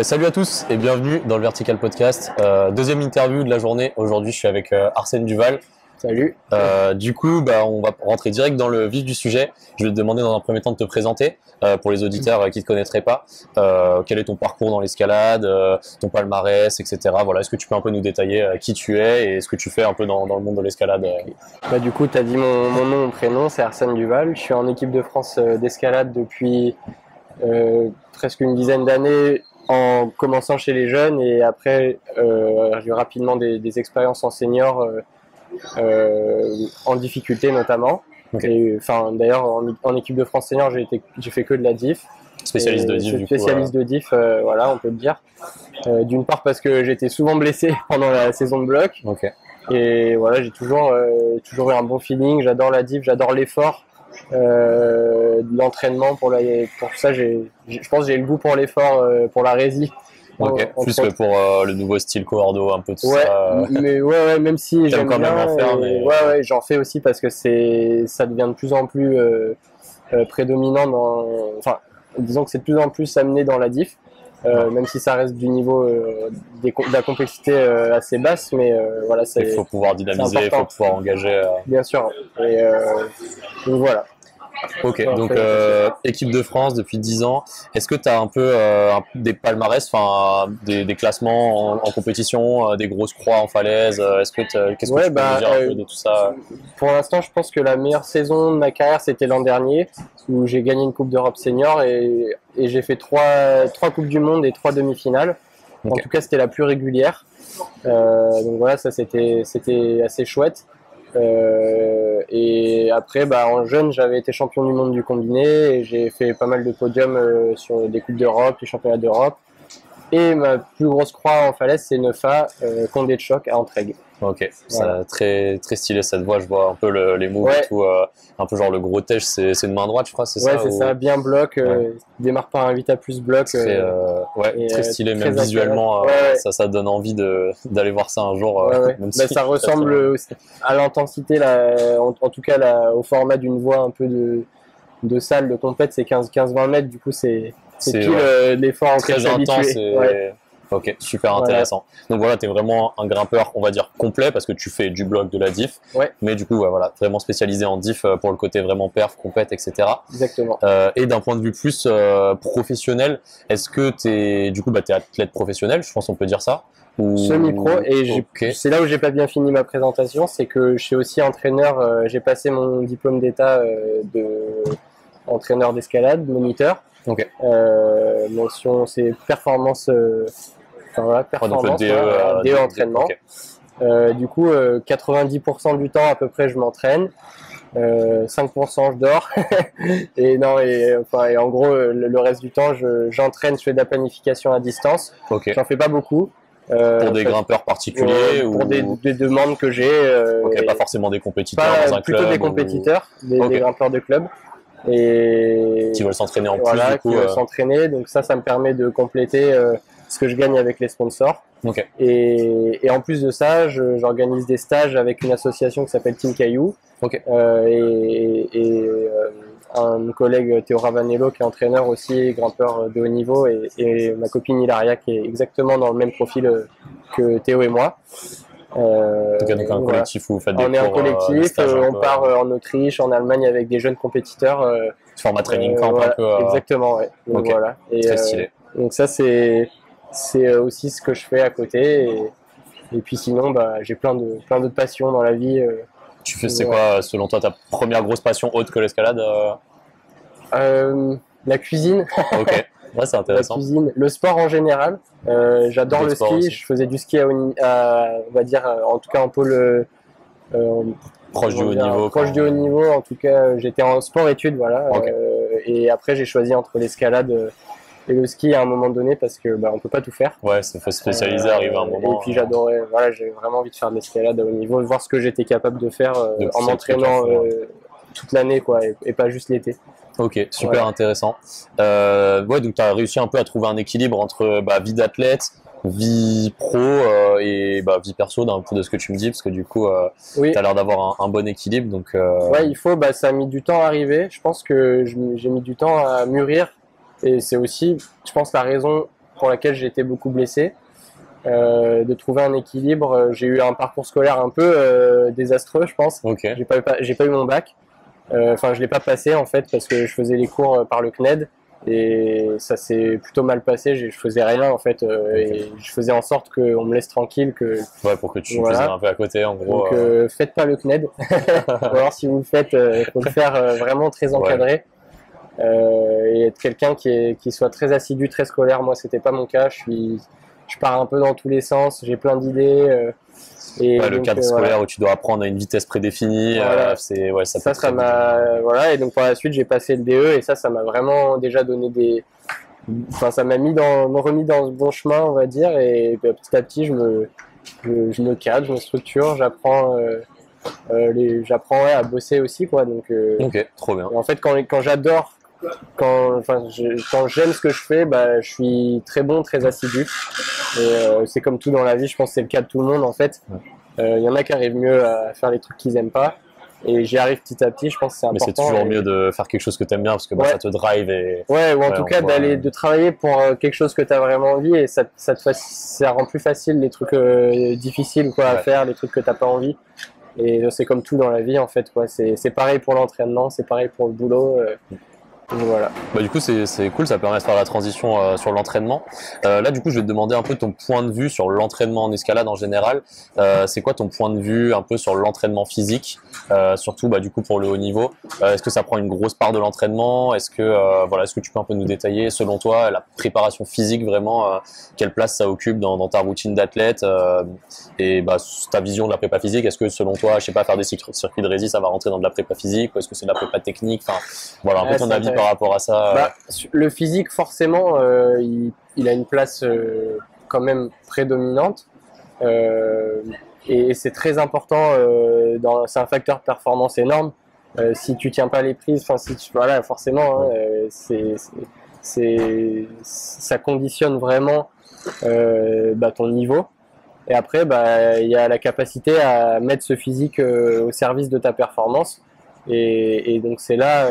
Salut à tous et bienvenue dans le Vertical Podcast. Deuxième interview de la journée. Aujourd'hui, je suis avec Arsène Duval. Salut. Du coup, on va rentrer direct dans le vif du sujet. Je vais te demander dans un premier temps de te présenter pour les auditeurs qui ne te connaîtraient pas. Quel est ton parcours dans l'escalade, ton palmarès, etc. Voilà, est-ce que tu peux un peu nous détailler qui tu es et ce que tu fais un peu dans le monde de l'escalade Du coup, tu as dit mon nom, mon prénom, c'est Arsène Duval. Je suis en équipe de France d'escalade depuis presque une dizaine d'années, en commençant chez les jeunes et après j'ai eu rapidement des expériences en senior en difficulté notamment. Okay. D'ailleurs en équipe de France senior j'ai fait que de la diff. Spécialiste de diff, spécialiste de diff, voilà, on peut le dire. D'une part parce que j'étais souvent blessé pendant la saison de bloc. Okay. Et voilà, j'ai toujours eu un bon feeling. J'adore la diff, j'adore l'effort, l'entraînement pour ça. Je pense que j'ai le goût pour l'effort, pour la rési. Ok, plus que pour le nouveau style Cordo, un peu tout ça. Mais ouais, même si j'aime quand bien, même en faire, mais... ouais, j'en fais aussi parce que ça devient de plus en plus prédominant enfin, disons que c'est de plus en plus amené dans la diff. Même si ça reste du niveau de la complexité assez basse, mais voilà, il faut pouvoir dynamiser, il faut pouvoir engager. Bien sûr. Et donc voilà. Ok, donc équipe de France depuis 10 ans. Est-ce que tu as un peu des palmarès, des classements en compétition, des grosses croix en falaise? Qu'est-ce que tu peux nous dire un peu de tout ça? Pour l'instant, je pense que la meilleure saison de ma carrière, c'était l'an dernier, où j'ai gagné une Coupe d'Europe senior et j'ai fait trois Coupes du Monde et 3 demi-finales. Okay. En tout cas, c'était la plus régulière. Donc voilà, ça c'était assez chouette. Et après, en jeune, j'avais été champion du monde du combiné et j'ai fait pas mal de podiums sur des Coupes d'Europe, les championnats d'Europe. Et ma plus grosse croix en falaise, c'est Neufa, Condé de choc à Entraigues. Ok, voilà. Très, très stylé cette voie, je vois un peu les moves et tout, un peu genre le gros tèche, c'est une main droite je crois, c'est ça? Ouais, c'est ça, bien bloc, démarre par un 8 à plus bloc. Très stylé, très même visuellement, ça donne envie d'aller voir ça un jour. Même si ça ressemble à l'intensité, en tout cas au format d'une voie un peu de salle, de compète, c'est 15-20 mètres, du coup c'est pile l'effort en très intense. Ok, super intéressant. Donc voilà, tu es vraiment un grimpeur, on va dire, complet parce que tu fais du bloc, de la diff. Mais du coup, voilà, vraiment spécialisé en diff pour le côté vraiment perf, compète, etc. Exactement. Et d'un point de vue plus professionnel, est-ce que tu es athlète professionnel, je pense qu'on peut dire ça? Semi-pro, et c'est là où j'ai pas bien fini ma présentation, c'est que je suis aussi entraîneur, j'ai passé mon diplôme d'état entraîneur d'escalade, moniteur. Mention, c'est performance, performance, DE entraînement. Du coup, 90% du temps à peu près, je m'entraîne. 5% je dors. et en gros, le reste du temps, j'entraîne, je fais de la planification à distance. J'en fais pas beaucoup. Pour des grimpeurs particuliers pour des demandes que j'ai. Pas forcément des compétiteurs dans un club. Plutôt des compétiteurs, des grimpeurs de club. Et qui veulent s'entraîner en plus, voilà, qui veulent s'entraîner, donc ça me permet de compléter ce que je gagne avec les sponsors. Et en plus de ça, j'organise des stages avec une association qui s'appelle Team Caillou, un collègue Théo Ravanello qui est entraîneur aussi, grimpeur de haut niveau, et ma copine Hilaria qui est exactement dans le même profil que Théo et moi. Donc un collectif où vous faites des cours. On est un collectif, on part en Autriche, en Allemagne avec des jeunes compétiteurs. Format training camp un peu. Exactement, ouais. Donc, voilà. Et, très stylé. Donc ça c'est aussi ce que je fais à côté. Et puis sinon, j'ai plein d'autres passions dans la vie. Tu fais, c'est quoi, selon toi, ta première grosse passion autre que l'escalade? La cuisine. Ok. Ouais, c'est intéressant. La cuisine, le sport en général. J'adore le ski. Aussi. Je faisais du ski on va dire, en tout cas en pôle proche du haut niveau. Proche du haut niveau. En tout cas, j'étais en sport-études, voilà. Et après, j'ai choisi entre l'escalade et le ski à un moment donné parce que on peut pas tout faire. Ouais, il faut se spécialiser, arriver à un moment. Et puis j'adorais. Voilà, j'ai vraiment envie de faire de l'escalade à haut niveau, de voir ce que j'étais capable de faire en m'entraînant toute l'année, quoi, et pas juste l'été. Ok, super intéressant. Donc tu as réussi un peu à trouver un équilibre entre vie d'athlète, vie pro et vie perso d'un peu de ce que tu me dis, parce que du coup tu as l'air d'avoir un bon équilibre. Donc, Ouais, il faut, ça a mis du temps à arriver. Je pense que j'ai mis du temps à mûrir et c'est aussi, je pense, la raison pour laquelle j'ai été beaucoup blessé. De trouver un équilibre. J'ai eu un parcours scolaire un peu désastreux, je pense. Okay. J'ai pas eu mon bac. Enfin, je l'ai pas passé en fait parce que je faisais les cours par le CNED et ça s'est plutôt mal passé. Je faisais rien en fait et je faisais en sorte qu'on me laisse tranquille. Ouais, pour que tu puisses un peu à côté en gros. Donc faites pas le CNED. Ou alors si vous le faites, faut le faire vraiment très encadré. Et être quelqu'un qui soit très assidu, très scolaire. Moi, c'était pas mon cas. Je pars un peu dans tous les sens. J'ai plein d'idées. Et le cadre scolaire où tu dois apprendre à une vitesse prédéfinie, voilà. Ça m'a voilà. Et donc par la suite, j'ai passé le DE et ça m'a vraiment déjà donné des. Enfin, ça m'a remis dans ce bon chemin, on va dire. Et petit à petit, je me cadre, je me structure, j'apprends. À bosser aussi quoi. Donc. Ok, trop bien. En fait, quand j'adore. Quand j'aime ce que je fais, bah, je suis très bon, très assidu. Et c'est comme tout dans la vie, je pense que c'est le cas de tout le monde en fait. Y en a qui arrivent mieux à faire les trucs qu'ils aiment pas. Et j'y arrive petit à petit, je pense que c'est important. Mais c'est toujours mieux de faire quelque chose que tu aimes bien parce que ça te drive. Ou en tout cas de travailler pour quelque chose que tu as vraiment envie et ça rend plus facile les trucs difficiles à faire, les trucs que tu n'as pas envie. Et c'est comme tout dans la vie en fait. C'est pareil pour l'entraînement, c'est pareil pour le boulot. Voilà. Bah, du coup, c'est cool, ça permet de faire la transition sur l'entraînement. Là, du coup, je vais te demander un peu ton point de vue sur l'entraînement en escalade en général. C'est quoi ton point de vue un peu sur l'entraînement physique, surtout du coup pour le haut niveau. Est-ce que ça prend une grosse part de l'entraînement? Est-ce que tu peux un peu nous détailler, selon toi, la préparation physique vraiment, quelle place ça occupe dans ta routine d'athlète et ta vision de la prépa physique? Est-ce que selon toi, je sais pas, faire des circuits de résist, ça va rentrer dans de la prépa physique ou est-ce que c'est de la prépa technique? Enfin, voilà, un peu ton avis par rapport à ça. Le physique, forcément, il a une place quand même prédominante et c'est très important. C'est un facteur de performance énorme. Si tu tiens pas les prises, forcément, ça conditionne vraiment ton niveau. Et après, il y a la capacité à mettre ce physique au service de ta performance. Et donc c'est là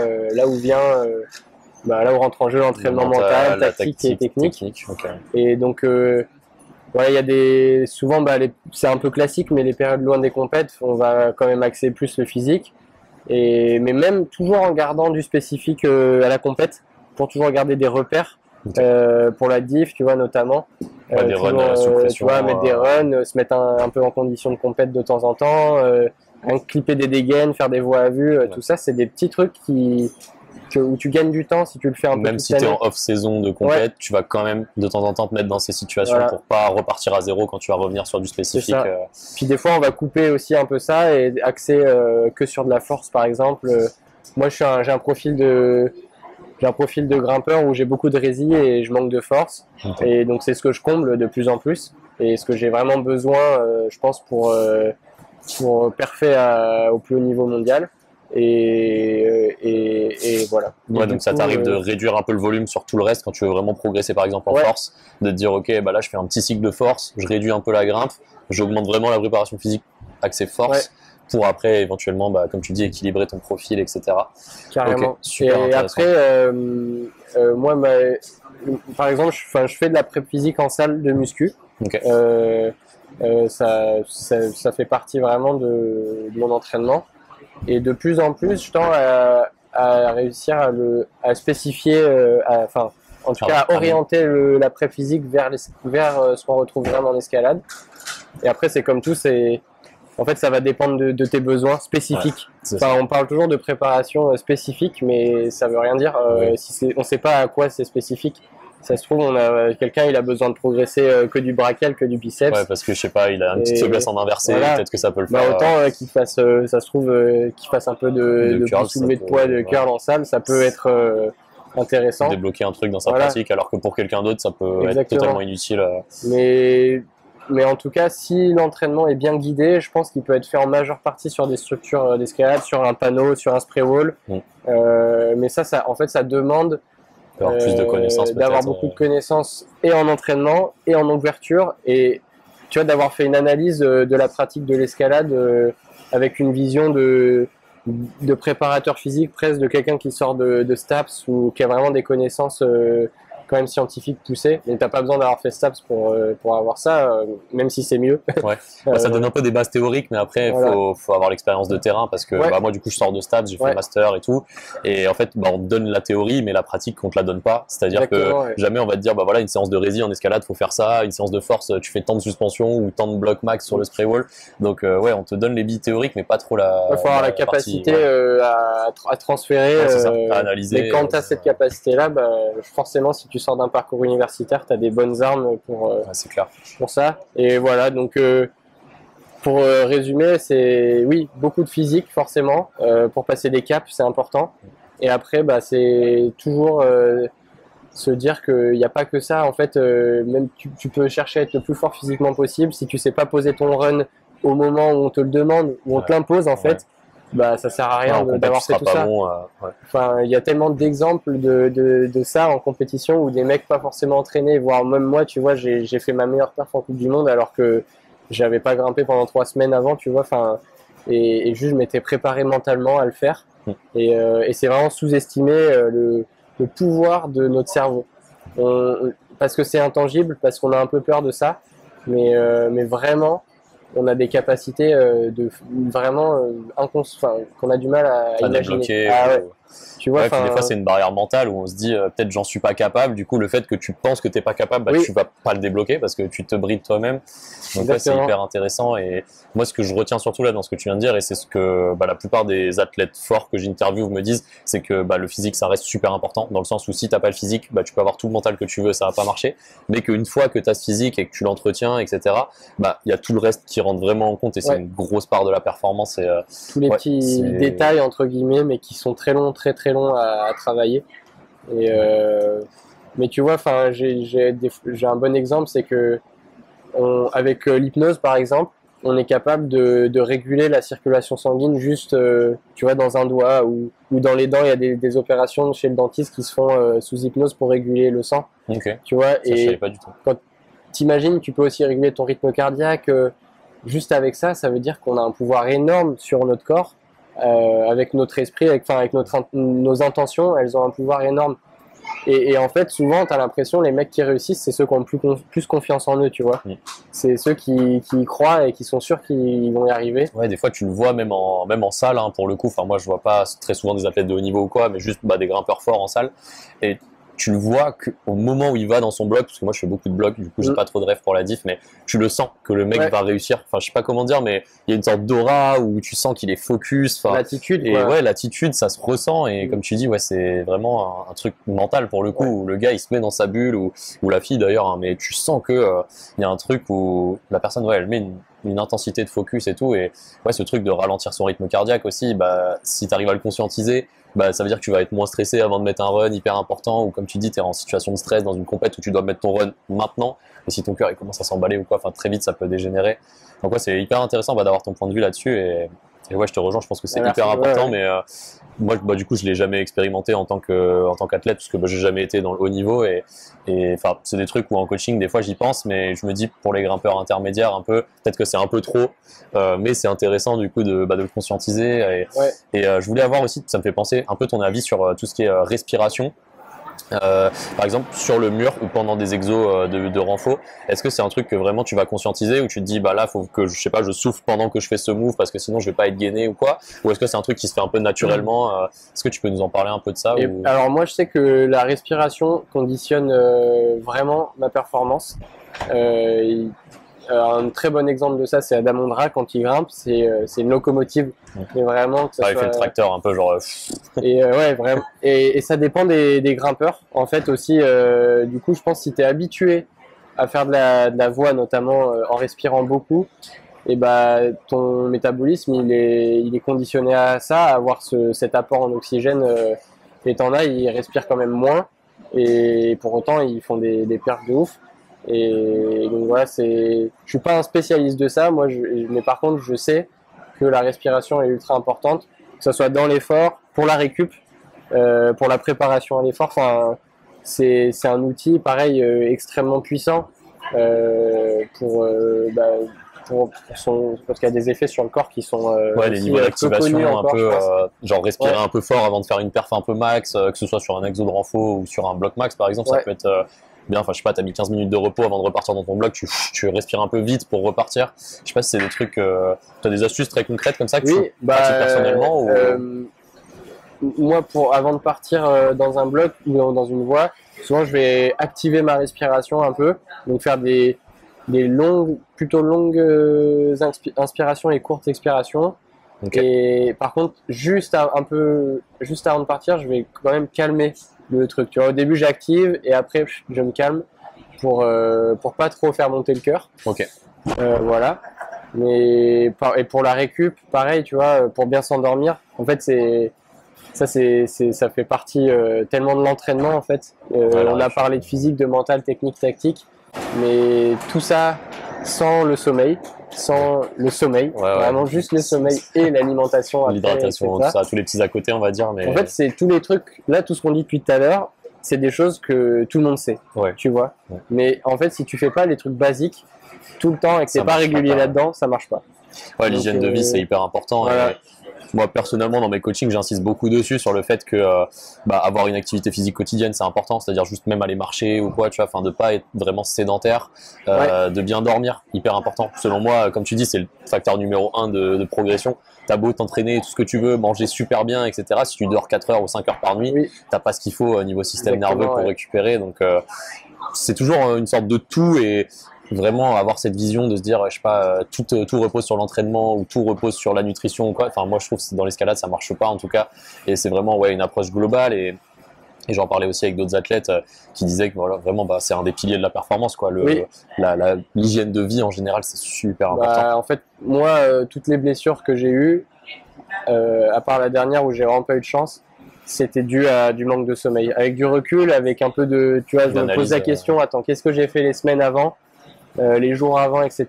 où rentre en jeu l'entraînement mental, tactique et technique. Okay. Et donc il y a souvent c'est un peu classique, mais les périodes loin des compètes, on va quand même axer plus le physique. Mais même toujours en gardant du spécifique à la compète, pour toujours garder des repères. Okay. Pour la diff, tu vois, notamment. Des runs sous pression. Mettre des runs, se mettre un peu en condition de compète de temps en temps. Clipper des dégaines, faire des voies à vue, tout ça, c'est des petits trucs où tu gagnes du temps si tu le fais un peu. Même si tu es en off-saison de compète, tu vas quand même de temps en temps te mettre dans ces situations pour pas repartir à zéro quand tu vas revenir sur du spécifique. Puis des fois, on va couper aussi un peu ça et axer que sur de la force, par exemple. Moi, j'ai un profil de grimpeur où j'ai beaucoup de rési et je manque de force. Okay. Et donc, c'est ce que je comble de plus en plus et ce que j'ai vraiment besoin, je pense, pour perfer au plus haut niveau mondial et voilà. Donc ça t'arrive de réduire un peu le volume sur tout le reste quand tu veux vraiment progresser par exemple en force, de te dire ok là je fais un petit cycle de force, je réduis un peu la grimpe, j'augmente vraiment la préparation physique axée force pour après éventuellement comme tu dis équilibrer ton profil, etc. Carrément. Super et après moi par exemple je fais de la pré physique en salle de muscu. Okay. Ça fait partie vraiment de mon entraînement et de plus en plus je tends à réussir à spécifier à orienter la pré physique vers ce qu'on retrouve vraiment en escalade. Et après c'est comme tout, en fait ça va dépendre de tes besoins spécifiques. On parle toujours de préparation spécifique, mais ça veut rien dire si on sait pas à quoi c'est spécifique. Ça se trouve, quelqu'un il a besoin de progresser que du brachial, que du biceps. Ouais, parce que je sais pas, il a une petite faiblesse en inversé, peut-être que ça peut le faire. Autant qu'il fasse, ça se trouve, qu'il fasse un peu de soulevé de poids, de curl en salle, ça peut être intéressant. Débloquer un truc dans sa pratique, alors que pour quelqu'un d'autre, ça peut être totalement inutile. Mais en tout cas, si l'entraînement est bien guidé, je pense qu'il peut être fait en majeure partie sur des structures d'escalade, sur un panneau, sur un spray wall. Mais en fait, ça demande d'avoir plus de connaissances, d'avoir beaucoup de connaissances et en entraînement et en ouverture, et tu vois, d'avoir fait une analyse de la pratique de l'escalade avec une vision de préparateur physique, presque de quelqu'un qui sort de STAPS ou qui a vraiment des connaissances quand même scientifique poussé. Donc t'as pas besoin d'avoir fait STAPS pour avoir ça, même si c'est mieux. Ouais. Ça donne un peu des bases théoriques, mais après voilà. faut avoir l'expérience de terrain parce que moi du coup je sors de STAPS, j'ai fait le master et tout, et en fait on te donne la théorie, mais la pratique on te la donne pas. C'est-à-dire que jamais on va te dire voilà, une séance de rési en escalade faut faire ça, une séance de force tu fais tant de suspension ou tant de blocs max sur le spray wall. Donc on te donne les billes théoriques, mais pas trop la. Il faut avoir la capacité à transférer, à analyser. Mais quand tu as cette capacité-là, forcément, si tu sors d'un parcours universitaire, tu as des bonnes armes c'est clair. Pour ça. Et voilà, donc pour résumer, c'est beaucoup de physique forcément. Pour passer des caps, c'est important. Et après, c'est toujours se dire qu'il n'y a pas que ça. En fait, même tu peux chercher à être le plus fort physiquement possible. Si tu sais pas poser ton run au moment où on te le demande, où on te l'impose, en fait, ça sert à rien d'avoir fait tout ça. Bon, Enfin, il y a tellement d'exemples de ça en compétition où des mecs pas forcément entraînés, voire même moi, tu vois, j'ai fait ma meilleure perf en Coupe du Monde alors que j'avais pas grimpé pendant 3 semaines avant, tu vois. Enfin, et juste je m'étais préparé mentalement à le faire. Et c'est vraiment sous-estimer le pouvoir de notre cerveau. Parce que c'est intangible, parce qu'on a un peu peur de ça, mais vraiment, on a des capacités vraiment qu'on a du mal à imaginer. Tu vois, des fois c'est une barrière mentale où on se dit peut-être j'en suis pas capable, du coup le fait que tu penses que t'es pas capable, tu vas pas le débloquer parce que tu te brides toi-même. Donc c'est hyper intéressant, et moi ce que je retiens surtout là dans ce que tu viens de dire, et c'est ce que la plupart des athlètes forts que j'interviewe me disent, c'est que le physique ça reste super important, dans le sens où si t'as pas le physique, tu peux avoir tout le mental que tu veux, ça va pas marcher, mais qu'une fois que t'as ce physique et que tu l'entretiens, etc., il y a tout le reste qui rentre vraiment en compte, et c'est une grosse part de la performance. Et tous les petits détails entre guillemets, mais qui sont très longs à travailler. Et mais tu vois, j'ai un bon exemple, c'est que avec l'hypnose par exemple, on est capable de réguler la circulation sanguine juste tu vois, dans un doigt, ou dans les dents. Il y a des opérations chez le dentiste qui se font sous hypnose pour réguler le sang. Tu vois, ça, je savais pas du tout. Quand t'imagines, tu peux aussi réguler ton rythme cardiaque. Juste avec ça, ça veut dire qu'on a un pouvoir énorme sur notre corps. Avec notre esprit, avec nos intentions, elles ont un pouvoir énorme. Et en fait, souvent, tu as l'impression les mecs qui réussissent, c'est ceux qui ont plus confiance en eux, tu vois. C'est ceux qui y croient et qui sont sûrs qu'ils vont y arriver. Ouais, des fois, tu le vois même en salle, hein, pour le coup. Enfin, moi, je vois pas très souvent des athlètes de haut niveau ou quoi, mais juste des grimpeurs forts en salle. Et tu le vois qu'au moment où il va dans son bloc, parce que moi je fais beaucoup de blocs, du coup j'ai pas trop de rêve pour la diff, mais tu le sens que le mec va réussir. Enfin, je sais pas comment dire, mais il y a une sorte d'aura où tu sens qu'il est focus. L'attitude. Et l'attitude, ça se ressent. Et comme tu dis, c'est vraiment un truc mental pour le coup, où le gars il se met dans sa bulle, ou la fille d'ailleurs, hein, mais tu sens que il y a un truc où la personne, elle met une intensité de focus et tout. Et ce truc de ralentir son rythme cardiaque aussi, si tu arrives à le conscientiser, ça veut dire que tu vas être moins stressé avant de mettre un run hyper important, ou comme tu dis, tu es en situation de stress dans une compète où tu dois mettre ton run maintenant, et si ton cœur il commence à s'emballer ou quoi, très vite ça peut dégénérer. Donc c'est hyper intéressant d'avoir ton point de vue là-dessus, et je te rejoins, je pense que c'est hyper important. Mais moi du coup je l'ai jamais expérimenté en tant qu'athlète, parce que j'ai jamais été dans le haut niveau, et c'est des trucs où en coaching des fois j'y pense, mais je me dis pour les grimpeurs intermédiaires un peu, peut-être que c'est un peu trop, mais c'est intéressant du coup de le conscientiser. Et je voulais avoir aussi, ça me fait penser un peu ton avis sur tout ce qui est respiration. Par exemple sur le mur ou pendant des exos de renfo, est-ce que c'est un truc que vraiment tu vas conscientiser, ou tu te dis là faut que je souffle pendant que je fais ce move parce que sinon je vais pas être gainé ou quoi, ou est-ce que c'est un truc qui se fait un peu naturellement? Est-ce que tu peux nous en parler un peu de ça? Alors moi je sais que la respiration conditionne vraiment ma performance. Un très bon exemple de ça, c'est Adam Ondra quand il grimpe, c'est une locomotive. Mais vraiment, il fait le tracteur un peu genre. Et vraiment. Et ça dépend des grimpeurs. En fait aussi, du coup, je pense que si tu es habitué à faire de la voie, notamment en respirant beaucoup, et ton métabolisme il est conditionné à ça, à avoir cet apport en oxygène. Et t'en as, ils respirent quand même moins, et pour autant ils font des perfs de ouf. Et donc voilà, je suis pas un spécialiste de ça, mais par contre je sais que la respiration est ultra importante, que ce soit dans l'effort, pour la récup, pour la préparation à l'effort. C'est un outil pareil extrêmement puissant pour parce qu'il y a des effets sur le corps qui sont les niveaux d'activation un peu, genre respirer un peu fort avant de faire une perf un peu max, que ce soit sur un exo de renfo ou sur un bloc max par exemple, ça peut être bien. Enfin, je sais pas, t'as mis 15 minutes de repos avant de repartir dans ton bloc, tu respires un peu vite pour repartir. Je sais pas si c'est des trucs, t'as des astuces très concrètes comme ça que tu pratiques personnellement moi, avant de partir dans un bloc ou dans une voie, souvent je vais activer ma respiration un peu, donc faire des plutôt longues inspirations et courtes expirations. Et par contre, juste avant de partir, je vais quand même calmer le truc. Tu vois, au début j'active et après je me calme pour pas trop faire monter le cœur. Voilà. Et pour la récup, pareil, tu vois, pour bien s'endormir. En fait, ça fait partie tellement de l'entraînement en fait. On a parlé de physique, de mental, technique, tactique, mais tout ça sans le sommeil. Vraiment juste le sommeil et l'alimentation, l'hydratation, tout ça, tous les petits à côté on va dire. Mais en fait c'est tous les trucs, là tout ce qu'on dit depuis tout à l'heure, c'est des choses que tout le monde sait, tu vois. Mais en fait si tu fais pas les trucs basiques tout le temps et que t'es pas régulier là-dedans, ça marche pas. L'hygiène de vie c'est hyper important. Voilà. Moi personnellement dans mes coachings j'insiste beaucoup dessus sur le fait que avoir une activité physique quotidienne c'est important, c'est-à-dire juste même aller marcher ou quoi, tu vois, enfin de pas être vraiment sédentaire, de bien dormir, hyper important. Selon moi, comme tu dis, c'est le facteur numéro 1 de progression. T'as beau t'entraîner tout ce que tu veux, manger super bien, etc. Si tu dors 4 heures ou 5 heures par nuit, t'as pas ce qu'il faut au niveau système nerveux pour récupérer. Donc c'est toujours une sorte de tout et vraiment avoir cette vision de se dire, je sais pas, tout repose sur l'entraînement ou tout repose sur la nutrition ou quoi. Enfin, moi, je trouve que dans l'escalade, ça marche pas en tout cas. Et c'est vraiment une approche globale. Et j'en parlais aussi avec d'autres athlètes qui disaient que voilà, vraiment, c'est un des piliers de la performance, quoi. L'hygiène de vie en général, c'est super important. En fait, moi, toutes les blessures que j'ai eues, à part la dernière où j'ai vraiment pas eu de chance, c'était dû à du manque de sommeil. Avec du recul, avec un peu de, tu vois, je me pose la question, attends, qu'est-ce que j'ai fait les semaines avant? Les jours avant, etc.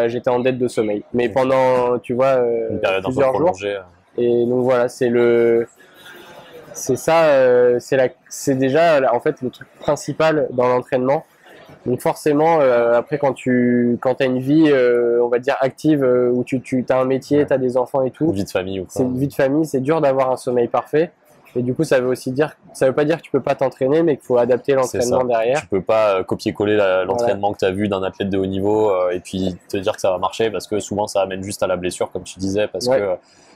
J'étais en dette de sommeil. Mais pendant, tu vois, plusieurs jours. Et donc voilà, c'est déjà en fait le truc principal dans l'entraînement. Donc forcément, après quand t'as une vie, on va dire active, où tu as un métier, t'as des enfants et tout. Une vie de famille ou quoi. C'est une vie de famille, c'est dur d'avoir un sommeil parfait. Et du coup, ça veut pas dire que tu peux pas t'entraîner, mais qu'il faut adapter l'entraînement derrière. Tu peux pas copier-coller l'entraînement que tu as vu d'un athlète de haut niveau et puis te dire que ça va marcher, parce que souvent ça amène juste à la blessure, comme tu disais, parce que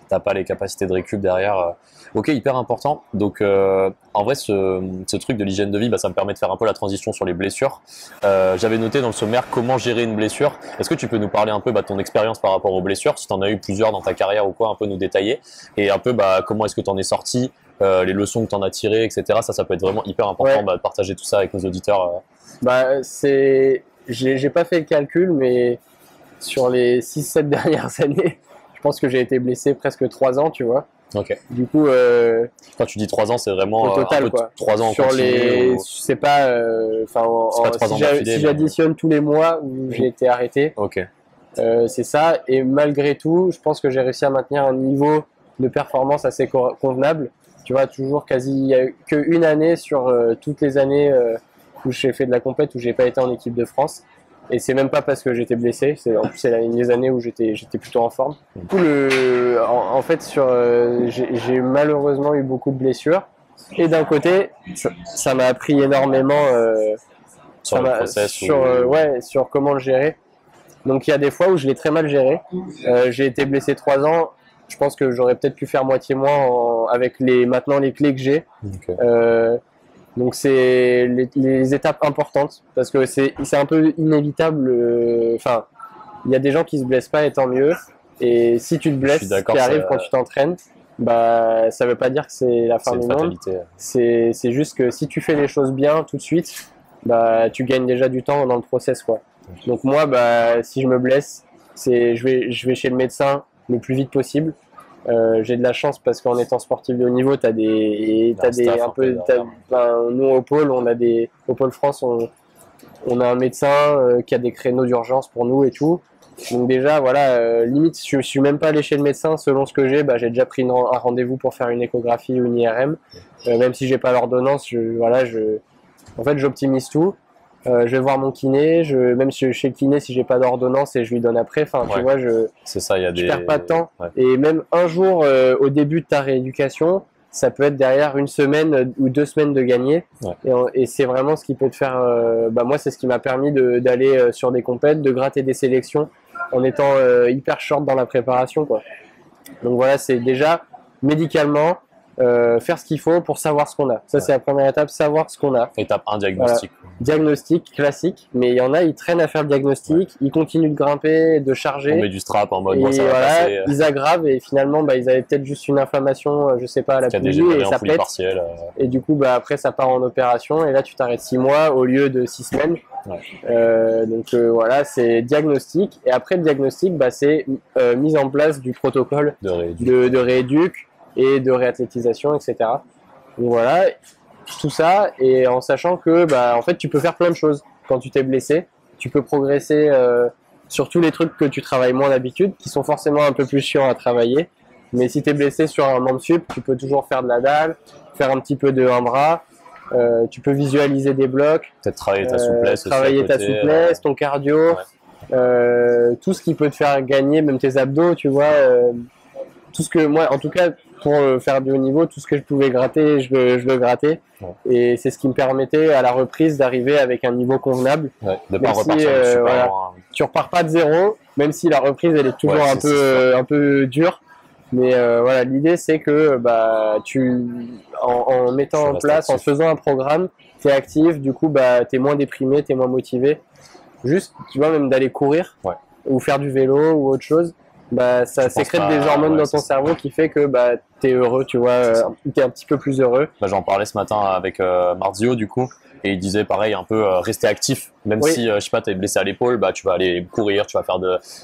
t'as pas les capacités de récup derrière. Ok, hyper important. Donc en vrai, ce truc de l'hygiène de vie, ça me permet de faire un peu la transition sur les blessures. J'avais noté dans le sommaire comment gérer une blessure. Est-ce que tu peux nous parler un peu de ton expérience par rapport aux blessures, si tu en as eu plusieurs dans ta carrière ou quoi, un peu nous détailler, et un peu comment est-ce que tu en es sorti, les leçons que tu en as tirées, etc. Ça peut être vraiment hyper important de partager tout ça avec nos auditeurs. J'ai pas fait le calcul, mais sur les 6-7 dernières années, je pense que j'ai été blessé presque 3 ans, tu vois. Du coup, quand tu dis 3 ans, c'est vraiment au total, 3 ans en sur continu, c'est pas, si j'additionne tous les mois où j'ai été arrêté, c'est ça. Et malgré tout, je pense que j'ai réussi à maintenir un niveau de performance assez convenable. Tu vois, toujours il y a eu qu'une année sur toutes les années où j'ai fait de la compète où j'ai pas été en équipe de France. Et c'est même pas parce que j'étais blessé, en plus c'est les années où j'étais plutôt en forme. Du coup, en fait, j'ai malheureusement eu beaucoup de blessures. Et d'un côté, ça m'a appris énormément sur comment le gérer. Donc il y a des fois où je l'ai très mal géré. J'ai été blessé 3 ans. Je pense que j'aurais peut-être pu faire moitié moins avec maintenant les clés que j'ai. Donc c'est les étapes importantes, parce que c'est un peu inévitable. Enfin, il y a des gens qui se blessent pas, et tant mieux. Et si tu te blesses, ce qui arrive quand tu t'entraînes, ça veut pas dire que c'est la fin du monde. C'est juste que si tu fais les choses bien tout de suite, tu gagnes déjà du temps dans le process, quoi. Donc moi, si je me blesse, je vais chez le médecin le plus vite possible. J'ai de la chance parce qu'en étant sportif de haut niveau, nous au pôle, au pôle France, on a un médecin qui a des créneaux d'urgence pour nous et tout. Donc déjà, voilà, limite, je suis même pas allé chez le médecin selon ce que j'ai déjà pris un rendez-vous pour faire une échographie ou une IRM. Même si j'ai pas l'ordonnance, en fait, j'optimise tout. je vais voir mon kiné, même chez le kiné, si j'ai pas d'ordonnance, et je lui donne après. Enfin, tu vois, c'est ça, je perds pas de temps. Et même un jour au début de ta rééducation, ça peut être derrière une semaine ou 2 semaines de gagner. Et c'est vraiment ce qui peut te faire. Moi, c'est ce qui m'a permis d'aller sur des compètes, de gratter des sélections en étant hyper short dans la préparation, quoi. Donc voilà, c'est déjà médicalement. Faire ce qu'il faut pour savoir ce qu'on a. Ça, c'est la première étape, savoir ce qu'on a. Étape 1, diagnostic. Voilà. Diagnostic classique, mais il y en a, ils traînent à faire le diagnostic, ils continuent de grimper, de charger. On met du strap en mode, et ça va passer. Ils aggravent et finalement, ils avaient peut-être juste une inflammation, je sais pas, à la poulie et ça pète. Et du coup, après, ça part en opération et là, tu t'arrêtes 6 mois au lieu de 6 semaines. Donc voilà, c'est diagnostic. Et après le diagnostic, c'est mise en place du protocole de rééduc et de réathlétisation, etc. Donc voilà, tout ça, et en sachant que en fait tu peux faire plein de choses quand tu t'es blessé. Tu peux progresser sur tous les trucs que tu travailles moins d'habitude, qui sont forcément un peu plus chiants à travailler. Mais si tu es blessé sur un membre sup, tu peux toujours faire de la dalle, faire un petit peu de un bras, tu peux visualiser des blocs, peut-être travailler ta souplesse, ton cardio, tout ce qui peut te faire gagner, même tes abdos, tu vois. Tout ce que moi, en tout cas, pour faire du haut niveau, tout ce que je pouvais gratter, je le grattais. Et c'est ce qui me permettait à la reprise d'arriver avec un niveau convenable. De pas repartir tu repars pas de zéro, même si la reprise elle est toujours un peu dure. Mais voilà, l'idée c'est que en mettant en place, en faisant un programme, tu es actif, du coup tu es moins déprimé, tu es moins motivé. Juste, tu vois, même d'aller courir ou faire du vélo ou autre chose. Ça sécrète des hormones dans ton cerveau qui fait que t'es heureux, tu vois, t'es un petit peu plus heureux. J'en parlais ce matin avec Marzio du coup, et il disait pareil, un peu rester actif, même si je sais pas, t'es blessé à l'épaule, tu vas aller courir, tu vas faire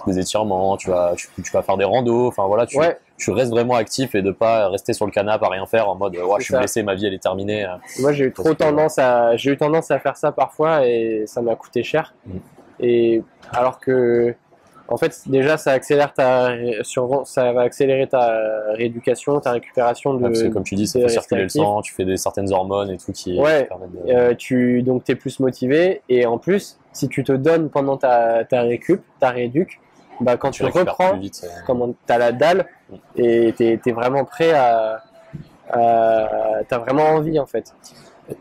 des étirements, tu vas faire des randos, enfin voilà, tu restes vraiment actif et de pas rester sur le canapé à rien faire en mode je suis blessé, ma vie elle est terminée. Moi j'ai eu tendance à faire ça parfois et ça m'a coûté cher. Et alors que en fait, déjà, ça va accélérer ta rééducation, ta récupération. Parce que comme tu dis, ça fait circuler le sang, tu fais certaines hormones et tout qui permettent donc tu es plus motivé. Et en plus, si tu te donnes pendant ta rééduc, quand tu reprends, tu as la dalle et tu es vraiment prêt t'as vraiment envie en fait.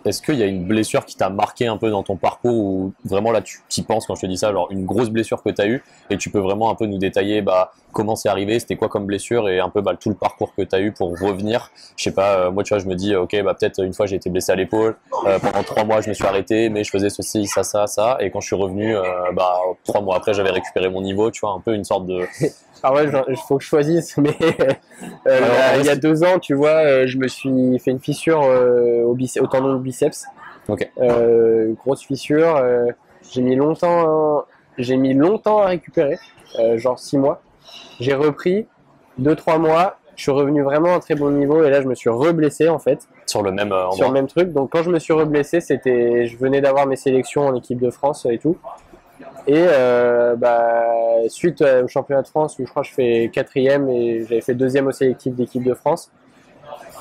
Est-ce qu'il y a une blessure qui t'a marqué un peu dans ton parcours ou vraiment là tu y penses quand je te dis ça, genre une grosse blessure que tu as eue et tu peux vraiment un peu nous détailler comment c'est arrivé, c'était quoi comme blessure et un peu tout le parcours que tu as eu pour revenir. Je sais pas, moi tu vois, je me dis ok, peut-être une fois j'ai été blessé à l'épaule, pendant 3 mois je me suis arrêté mais je faisais ceci, ça et quand je suis revenu 3 mois après j'avais récupéré mon niveau, tu vois, un peu une sorte de... Ah ouais, il faut que je choisisse, mais il y a 2 ans, tu vois, je me suis fait une fissure au tendon du biceps. Grosse fissure. J'ai mis longtemps à récupérer, genre 6 mois. J'ai repris 2-3 mois. Je suis revenu vraiment à un très bon niveau et là, je me suis reblessé en fait. Sur le même endroit. Sur le même truc. Donc quand je me suis reblessé, je venais d'avoir mes sélections en équipe de France et tout. Et suite au championnat de France où je crois que je fais 4e et j'avais fait 2e au sélectif d'équipe de France,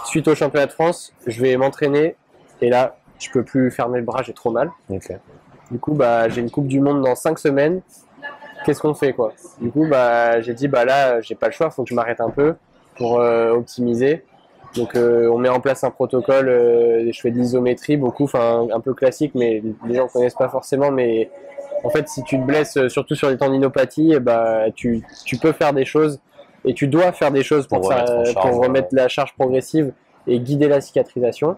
suite au championnat de France, je vais m'entraîner et là je peux plus fermer le bras, j'ai trop mal. Du coup j'ai une coupe du monde dans 5 semaines. Qu'est-ce qu'on fait quoi? Du coup j'ai dit là j'ai pas le choix, faut que je m'arrête un peu pour optimiser. Donc on met en place un protocole, je fais de l'isométrie beaucoup, un peu classique mais les gens connaissent pas forcément, mais en fait, si tu te blesses, surtout sur les tendinopathies, tu peux faire des choses et tu dois faire des choses pour remettre la charge progressive et guider la cicatrisation.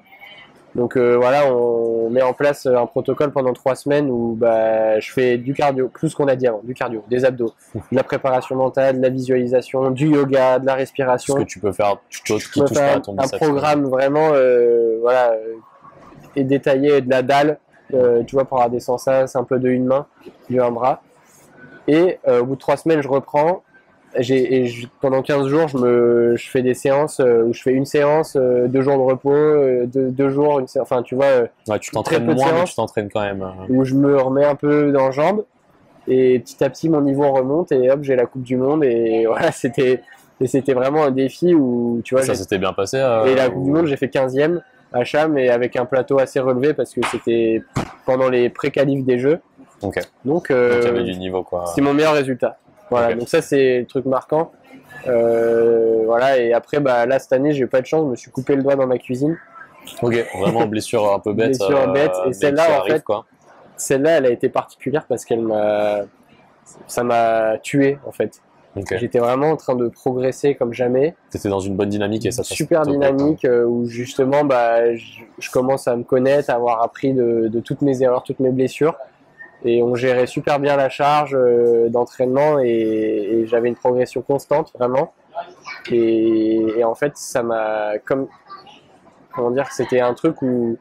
Donc on met en place un protocole pendant 3 semaines où je fais du cardio, tout ce qu'on a dit avant, du cardio, des abdos, de la préparation mentale, de la visualisation, du yoga, de la respiration. Ce que tu peux faire, tu touches pas à ton biceps. Un programme vraiment et détaillé, de la dalle. Tu vois, pour avoir des sensations un peu de une main, de un bras. Et au bout de 3 semaines, je reprends. Pendant 15 jours, je fais des séances où je fais une séance, 2 jours de repos, 2 jours, une séance. Enfin, tu vois, tu t'entraînes moins, mais tu t'entraînes quand même. Où je me remets un peu dans les jambes. Et petit à petit, mon niveau remonte et hop, j'ai la Coupe du Monde. Et voilà, c'était vraiment un défi où, tu vois. Ça s'était bien passé. Et la Coupe du Monde, j'ai fait 15e. HA, mais avec un plateau assez relevé parce que c'était pendant les pré-qualifs des Jeux. Okay. Donc, il y avait du niveau, quoi. C'est mon meilleur résultat. Voilà, donc ça c'est le truc marquant. Voilà, et après, là cette année, j'ai eu pas de chance, je me suis coupé le doigt dans ma cuisine. Ok, vraiment blessure un peu bête. Blessure bête, et celle-là, en fait, celle-là, elle a été particulière parce ça m'a tué, en fait. Okay. J'étais vraiment en train de progresser comme jamais. T'étais dans une bonne dynamique et ça super dynamique où justement je commence à me connaître, à avoir appris de toutes mes erreurs, toutes mes blessures. Et on gérait super bien la charge d'entraînement et j'avais une progression constante vraiment. Et en fait, ça m'a comment dire, c'était un truc où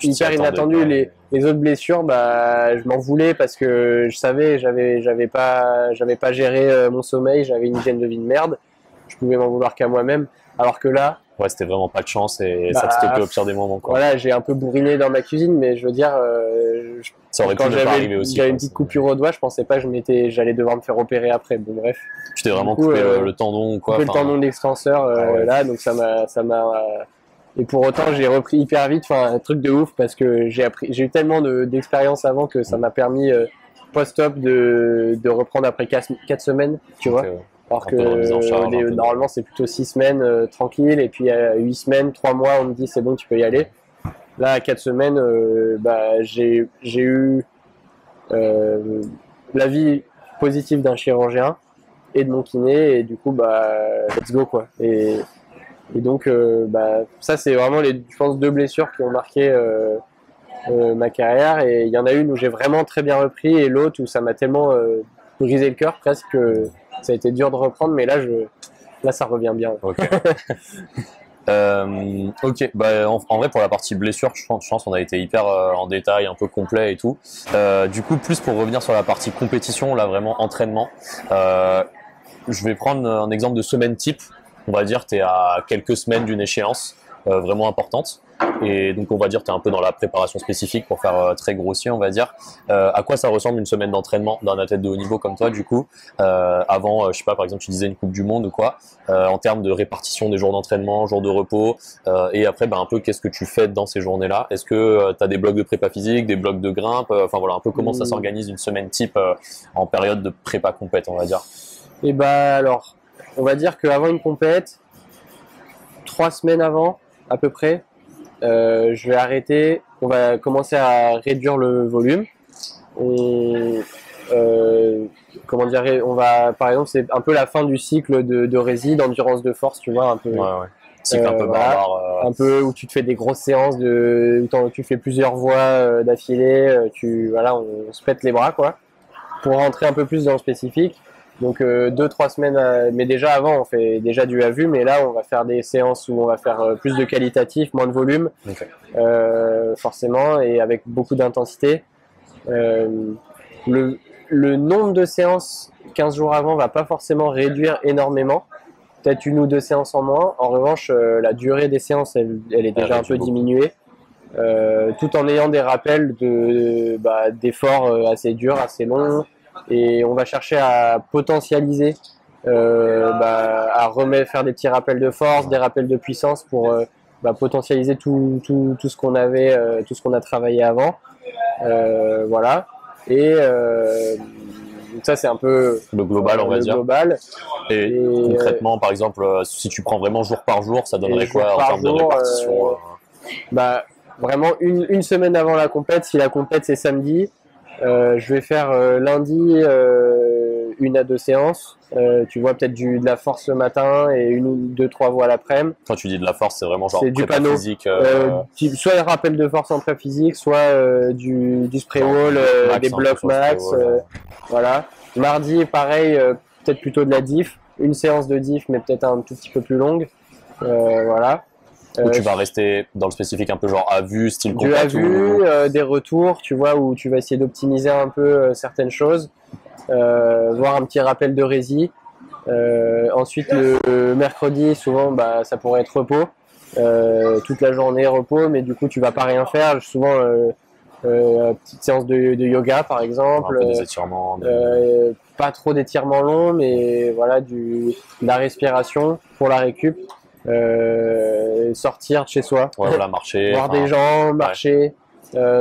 hyper inattendu. Les autres blessures, je m'en voulais parce que je savais, j'avais pas géré mon sommeil, j'avais une hygiène de vie de merde. Je pouvais m'en vouloir qu'à moi-même. Alors que là, ouais, c'était vraiment pas de chance et ça te stoppait au pire des moments, quoi. Voilà, j'ai un peu bourriné dans ma cuisine, mais je veux dire, ça aurait pu ne pas arriver aussi. J'avais une petite coupure au doigt, je pensais pas que j'allais devoir me faire opérer après. Bon, bref. Tu t'es vraiment coupé le tendon ou quoi? Coupé le tendon d'extenseur, là, donc ça m'a. Et pour autant, j'ai repris hyper vite, enfin, un truc de ouf parce que j'ai eu tellement d'expérience avant que ça m'a permis post-op de reprendre après 4 semaines, tu vois. Alors que normalement c'est plutôt 6 semaines tranquille, et puis à 8 semaines, 3 mois, on me dit c'est bon, tu peux y aller. Là, à 4 semaines, j'ai eu l'avis positif d'un chirurgien et de mon kiné, et du coup, let's go, quoi. Et donc, ça, c'est vraiment je pense, 2 blessures qui ont marqué ma carrière. Et il y en a une où j'ai vraiment très bien repris, et l'autre où ça m'a tellement brisé le cœur presque que ça a été dur de reprendre, mais là ça revient bien. Ok. Ok, en vrai pour la partie blessure, je pense qu'on a été hyper en détail, un peu complet et tout. Du coup, plus pour revenir sur la partie compétition, là vraiment entraînement, je vais prendre un exemple de semaine type. On va dire tu es à quelques semaines d'une échéance vraiment importante, et donc on va dire tu es un peu dans la préparation spécifique pour faire très grossier, on va dire. À quoi ça ressemble une semaine d'entraînement d'un athlète de haut niveau comme toi, du coup, avant, je sais pas, par exemple tu disais une coupe du monde ou quoi, en termes de répartition des jours d'entraînement, jours de repos, et après un peu qu'est-ce que tu fais dans ces journées-là? Est-ce que tu as des blocs de prépa physique, des blocs de grimpe, enfin voilà, un peu comment ça s'organise une semaine type en période de prépa compète, on va dire. Et alors, on va dire qu'avant une compète, 3 semaines avant à peu près, je vais arrêter, on va commencer à réduire le volume. Comment dire, on va, par exemple, c'est un peu la fin du cycle de rési, d'endurance de force, tu vois, un peu. Ouais. Cycle un peu barbare. Un peu où tu te fais des grosses séances où tu fais plusieurs voies d'affilée, on se pète les bras, quoi. Pour rentrer un peu plus dans le spécifique. Donc 2-3 semaines, mais déjà avant on fait déjà du à vue, mais là on va faire des séances où on va faire plus de qualitatif, moins de volume, okay. Forcément, et avec beaucoup d'intensité. Le nombre de séances 15 jours avant va pas forcément réduire énormément, peut-être 1 ou 2 séances en moins. En revanche, la durée des séances elle est déjà un peu diminuée, tout en ayant des rappels d'efforts assez durs, assez longs. Et on va chercher à potentialiser, faire des petits rappels de force, des rappels de puissance pour potentialiser tout ce qu'on avait, tout ce qu'on a travaillé avant. Voilà. Et ça c'est un peu le global, on va dire. Global. Et concrètement, par exemple, si tu prends vraiment jour par jour, ça donnerait quoi en termes de répartition? Vraiment une semaine avant la compète, si la compète c'est samedi. Je vais faire lundi 1 à 2 séances. Tu vois, peut-être de la force le matin et 1 ou 2-3 voies l'après-midi. Quand tu dis de la force, c'est vraiment genre du panneau physique. Soit un rappel de force en pré-physique, soit du spray wall, des blocs max. Voilà. Mardi, pareil, peut-être plutôt de la diff. Une séance de diff, mais peut-être un tout petit peu plus longue. Voilà. Où tu vas rester dans le spécifique un peu genre à vue, style compète, à vue, des retours, tu vois, où tu vas essayer d'optimiser un peu certaines choses, voir un petit rappel de rési. Ensuite, le mercredi, souvent, ça pourrait être repos, toute la journée repos, mais du coup, tu vas pas rien faire. Souvent, petite séance de yoga, par exemple. Un peu des étirements. Pas trop d'étirements longs, mais voilà, de la respiration pour la récup. sortir de chez soi, voilà, marcher, voir des gens, marcher.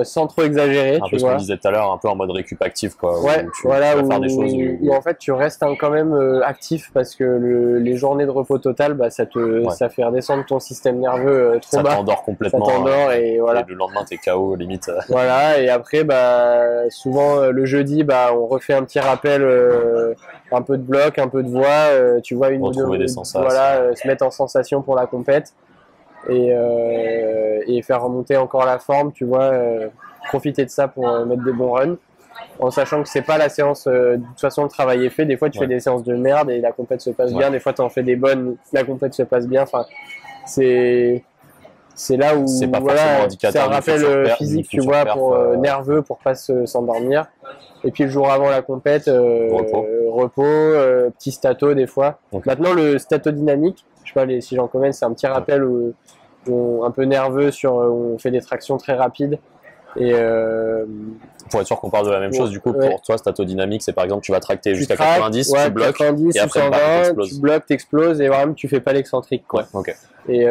Sans trop exagérer, un peu ce qu'on disait tout à l'heure, un peu en mode récup actif, quoi. Ouais, voilà, où, faire des choses où en fait tu restes quand même actif parce que les journées de repos total, bah, ça fait redescendre ton système nerveux trop bas. Ça t'endort complètement. Ça t'endort et voilà. Et le lendemain t'es KO limite. Voilà, et après bah souvent le jeudi, bah on refait un petit rappel, un peu de bloc, un peu de voix, tu vois, retrouver des sensations. Voilà, se mettre en sensation pour la compète. Et faire remonter encore la forme, tu vois, profiter de ça pour mettre des bons runs, en sachant que c'est pas la séance, de toute façon le travail est fait, des fois tu fais des séances de merde et la compète se passe bien, des fois tu en fais des bonnes, la compète se passe bien, enfin c'est là où voilà, c'est un rappel physique, tu vois, pour nerveux, pour pas s'endormir. Et puis le jour avant la compète, repos, petit stato des fois. Maintenant le stato dynamique, je sais pas si j'en connais, c'est un petit rappel un peu nerveux on fait des tractions très rapides. Et pour être sûr qu'on parle de la même chose, du coup, pour toi, stato dynamique, c'est par exemple, tu vas tracter jusqu'à 90, tu bloques, 90, et après 120, tu bloques, t'exploses, et vraiment, tu fais pas l'excentrique, quoi. Okay. Et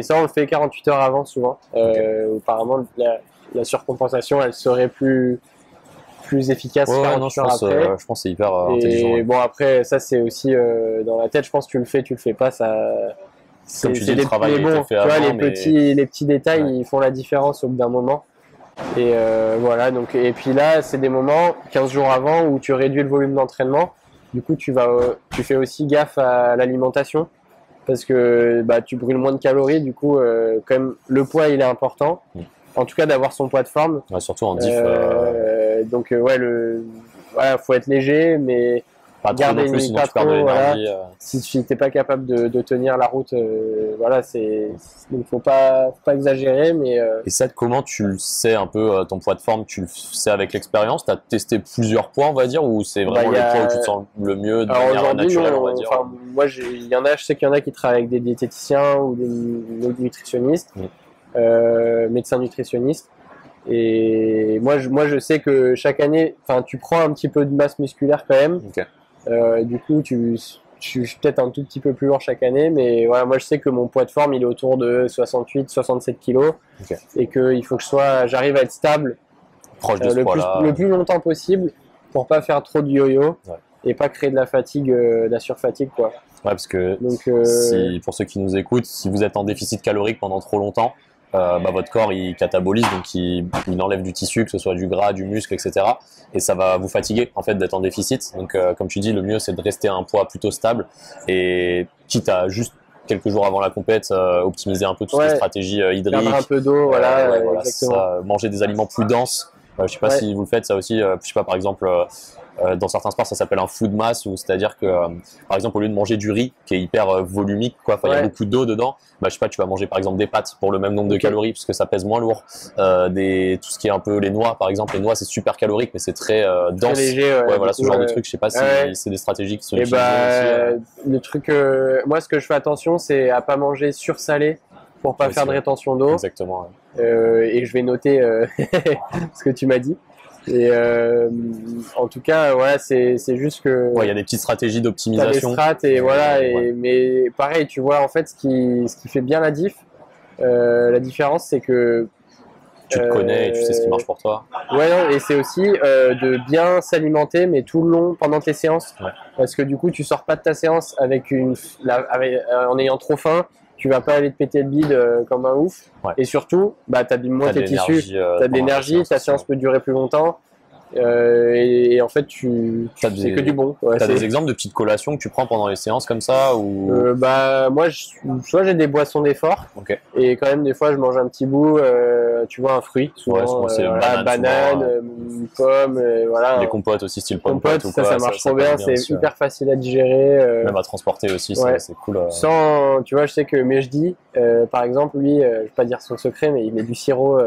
ça, on le fait 48 heures avant, souvent. Apparemment, la surcompensation, elle serait plus efficace 48 heures après. Je pense que c'est hyper intelligent. Et bon, après, ça, c'est aussi dans la tête, je pense que tu le fais pas, ça... Comme tu dis, le travail bon, fait avant, les petits détails, ils font la différence au bout d'un moment. Et voilà, donc, et puis là, c'est des moments, 15 jours avant, où tu réduis le volume d'entraînement. Du coup, tu fais aussi gaffe à l'alimentation, parce que bah, tu brûles moins de calories. Du coup, quand même, le poids, il est important. En tout cas, d'avoir son poids de forme. Ouais, surtout en diff. Donc, voilà, faut être léger, mais pas trop non plus, sinon tu perds de l'énergie. Si tu n'es pas capable de tenir la route, voilà, donc faut pas exagérer, mais. Et ça, comment tu le sais un peu ton poids de forme? Tu le sais avec l'expérience? Tu as testé plusieurs poids, on va dire, ou c'est vraiment le poids où tu te sens le mieux de manière naturelle, on va dire? Moi, je sais qu'il y en a qui travaillent avec des diététiciens ou des nutritionnistes, médecins nutritionnistes. Et moi, je sais que chaque année, tu prends un petit peu de masse musculaire quand même. Okay. Du coup, je suis peut-être un tout petit peu plus lourd chaque année, mais voilà, moi je sais que mon poids de forme il est autour de 68-67 kilos, et qu'il faut que j'arrive à être stable proche de le plus longtemps possible pour pas faire trop de yo-yo et pas créer de la fatigue, de la surfatigue, quoi. Ouais, parce que pour ceux qui nous écoutent, si vous êtes en déficit calorique pendant trop longtemps, votre corps il catabolise, donc il enlève du tissu, que ce soit du gras, du muscle, etc. Et ça va vous fatiguer en fait d'être en déficit. Donc comme tu dis, le mieux c'est de rester à un poids plutôt stable, et quitte à juste quelques jours avant la compète, optimiser un peu toutes les stratégies hydriques, perdre un peu d'eau, voilà, manger des aliments plus denses. Je sais pas si vous le faites ça aussi, je sais pas, par exemple dans certains sports ça s'appelle un food mass, c'est-à-dire que par exemple au lieu de manger du riz qui est hyper volumique, quoi, il y a beaucoup d'eau dedans, je sais pas, tu vas manger par exemple des pâtes pour le même nombre de calories puisque ça pèse moins lourd, tout ce qui est un peu les noix, par exemple, les noix c'est super calorique mais c'est très dense, très léger, voilà, ce genre de truc. Je sais pas si c'est des stratégies qui sont utilisées aussi. Le truc, moi ce que je fais attention, c'est à pas manger sursalé pour pas faire de rétention d'eau. Exactement. Et je vais noter ce que tu m'as dit. Et en tout cas, voilà, c'est juste que. Il y a des petites stratégies d'optimisation. Des strats mais pareil, tu vois, en fait, ce qui fait bien la différence, c'est que. Tu te connais et tu sais ce qui marche pour toi. Et c'est aussi de bien s'alimenter, mais tout le long pendant tes séances. Parce que du coup, tu sors pas de ta séance en ayant trop faim. Tu vas pas aller te péter le bide comme un ouf. Et surtout, tu abîmes moins tes tissus, tu as de l'énergie, ta séance peut durer plus longtemps. Et en fait, c'est que du bon. Tu as des exemples de petites collations que tu prends pendant les séances comme ça ou... Moi, soit j'ai des boissons d'effort, et quand même des fois je mange un petit bout, tu vois, un fruit, souvent, banane, une pomme, voilà. Les compotes aussi, style compote ou quoi. Ça marche trop bien, c'est hyper facile à digérer. Même à transporter aussi, c'est cool. Sans, tu vois, je sais que Mejdi, par exemple, lui, je vais pas dire son secret, mais il met du sirop.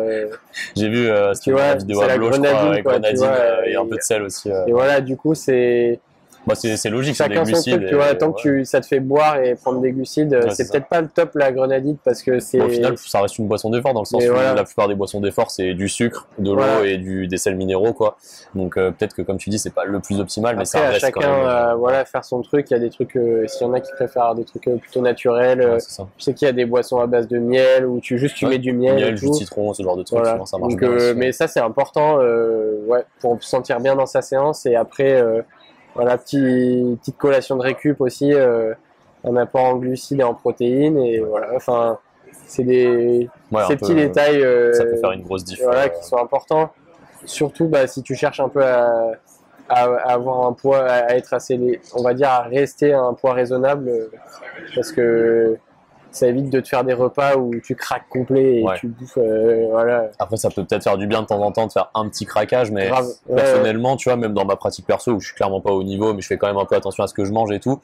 J'ai vu une vidéo à Blo, je crois, avec grenadine et un peu de sel aussi. Et voilà, du coup, c'est Bah c'est logique, chacun son truc, tu vois, tant que ça te fait boire et prendre des glucides, c'est peut-être pas le top la grenadine parce que c'est... Au final, ça reste une boisson d'effort dans le sens où la plupart des boissons d'effort, c'est du sucre, de l'eau et des sels minéraux, quoi. Donc peut-être que comme tu dis, c'est pas le plus optimal, mais après, ça reste chacun, quand même... voilà, faire son truc. Il y a des trucs, s'il y en a qui préfèrent des trucs plutôt naturels, je sais qu'il y a des boissons à base de miel où tu mets du miel, jus de citron, ce genre de trucs, voilà. ça marche donc, bien. Mais ça, c'est important, pour se sentir bien dans sa séance. Et après, voilà, petite collation de récup aussi, un apport en glucides et en protéines. Et voilà, enfin, c'est ces petits détails ça peut faire une grosse diff. Voilà, qui sont importants. Surtout si tu cherches un peu à avoir un poids, à être assez, on va dire, à rester à un poids raisonnable, parce que ça évite de te faire des repas où tu craques complet et tu bouffes, voilà. Après, ça peut peut-être faire du bien de temps en temps de faire un petit craquage, mais personnellement, tu vois, même dans ma pratique perso, où je suis clairement pas au niveau, mais je fais quand même un peu attention à ce que je mange et tout,